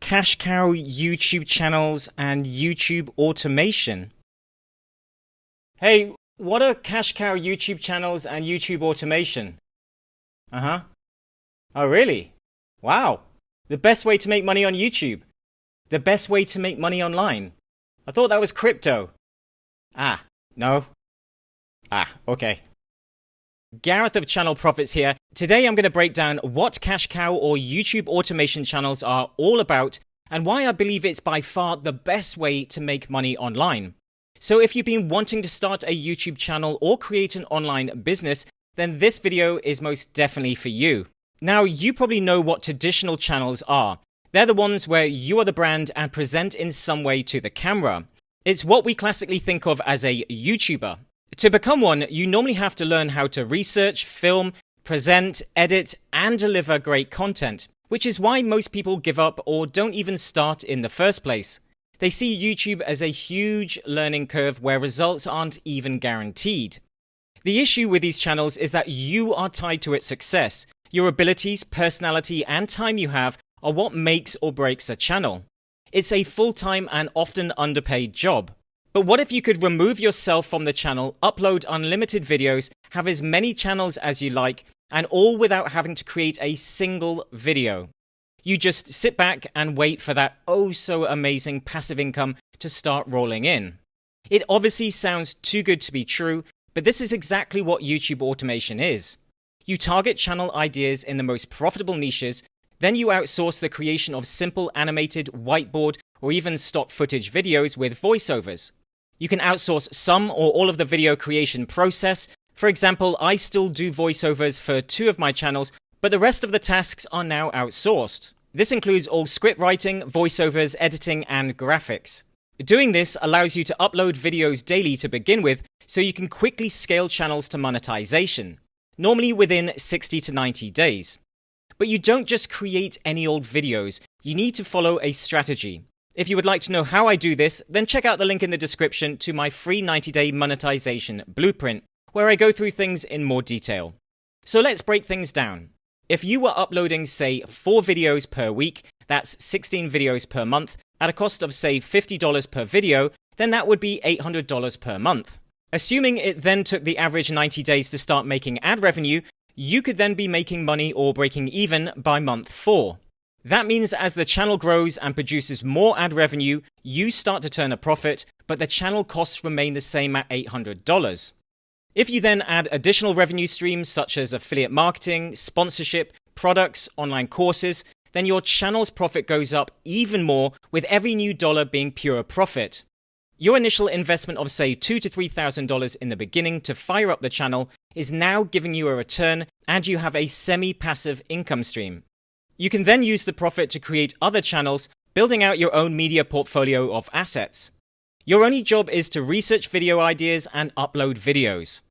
cash cow YouTube channels and YouTube automation. Hey, what are cash cow YouTube channels and YouTube automation? Oh, really? Wow. The best way to make money on YouTube. The best way to make money online. I thought that was crypto. No. Okay. Gareth of Channel Profits here. Today I'm going to break down what cash cow or YouTube automation channels are all about and why I believe it's by far the best way to make money online. So if you've been wanting to start a YouTube channel or create an online business, then this video is most definitely for you. Now, you probably know what traditional channels are. They're the ones where you are the brand and present in some way to the camera. It's what we classically think of as a YouTuber. To become one, you normally have to learn how to research, film, present, edit, and deliver great content, which is why most people give up or don't even start in the first place. They see YouTube as a huge learning curve where results aren't even guaranteed. The issue with these channels is that you are tied to its success. Your abilities, personality, and time you have are what makes or breaks a channel. It's a full-time and often underpaid job. But what if you could remove yourself from the channel, upload unlimited videos, have as many channels as you like, and all without having to create a single video? You just sit back and wait for that oh so amazing passive income to start rolling in. It obviously sounds too good to be true, but this is exactly what YouTube automation is. You target channel ideas in the most profitable niches, then you outsource the creation of simple animated, whiteboard, or even stock footage videos with voiceovers. You can outsource some or all of the video creation process. For example, I still do voiceovers for 2 of my channels, but the rest of the tasks are now outsourced. This includes all script writing, voiceovers, editing, and graphics. Doing this allows you to upload videos daily to begin with, so you can quickly scale channels to monetization, normally within 60 to 90 days. But you don't just create any old videos, you need to follow a strategy. If you would like to know how I do this, then check out the link in the description to my free 90-day monetization blueprint, where I go through things in more detail. So let's break things down. If you were uploading, say, 4 videos per week, that's 16 videos per month, at a cost of, say, $50 per video, then that would be $800 per month. Assuming it then took the average 90 days to start making ad revenue, you could then be making money or breaking even by month 4. That means as the channel grows and produces more ad revenue, you start to turn a profit, but the channel costs remain the same at $800. If you then add additional revenue streams such as affiliate marketing, sponsorship, products, online courses, then your channel's profit goes up even more, with every new dollar being pure profit. Your initial investment of say $2,000 to $3,000 in the beginning to fire up the channel is now giving you a return, and you have a semi-passive income stream. You can then use the profit to create other channels, building out your own media portfolio of assets. Your only job is to research video ideas and upload videos.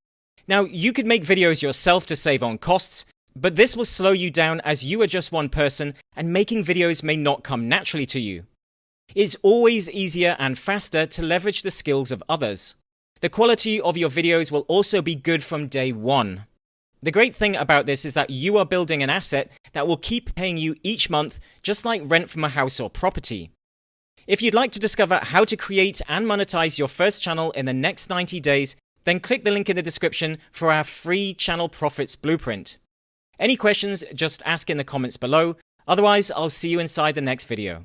Now, you could make videos yourself to save on costs, but this will slow you down as you are just one person and making videos may not come naturally to you. It's always easier and faster to leverage the skills of others. The quality of your videos will also be good from day one. The great thing about this is that you are building an asset that will keep paying you each month, just like rent from a house or property. If you'd like to discover how to create and monetize your first channel in the next 90 days, then click the link in the description for our free Channel Profits Blueprint. Any questions, just ask in the comments below. Otherwise, I'll see you inside the next video.